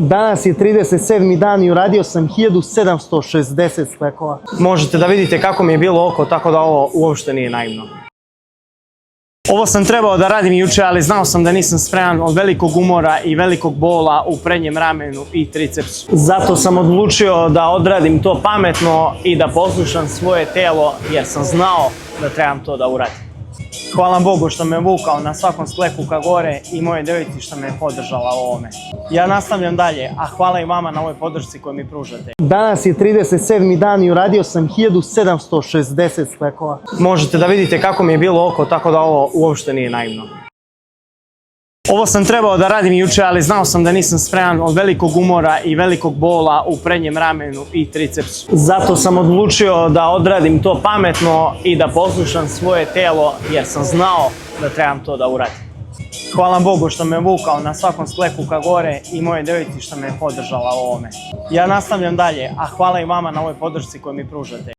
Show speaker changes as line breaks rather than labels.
Danas je 37. dan i uradio sam 1760 sklekova. Možete da vidite kako mi je bilo oko, tako da ovo uopšte nije naivno. Ovo sam trebao da radim juče, ali znao sam da nisam spreman od velikog umora i velikog bola u prednjem ramenu i tricepsu. Zato sam odlučio da odradim to pametno i da poslušam svoje telo, jer sam znao da trebam to da uradim. Hvala Bogu što me vukao na svakom skleku ka gore i moje devojci što me je podržala u ovome. Ja nastavljam dalje, a hvala i vama na ovoj podršci koju mi pružate. Danas je 37. dan i uradio sam 1760 sklekova. Možete da vidite kako mi je bilo oko, tako da ovo uopšte nije naivno. Ovo sam trebao da radim juče, ali znao sam da nisam spreman od velikog umora i velikog bola u prednjem ramenu i tricepsu. Zato sam odlučio da odradim to pametno i da poslušam svoje telo, jer sam znao da trebam to da uradim. Hvala Bogu što me vukao na svakom skleku ka gore i moje devojci što me je podržala u ovome. Ja nastavljam dalje, a hvala i vama na ovoj podršci koju mi pružate.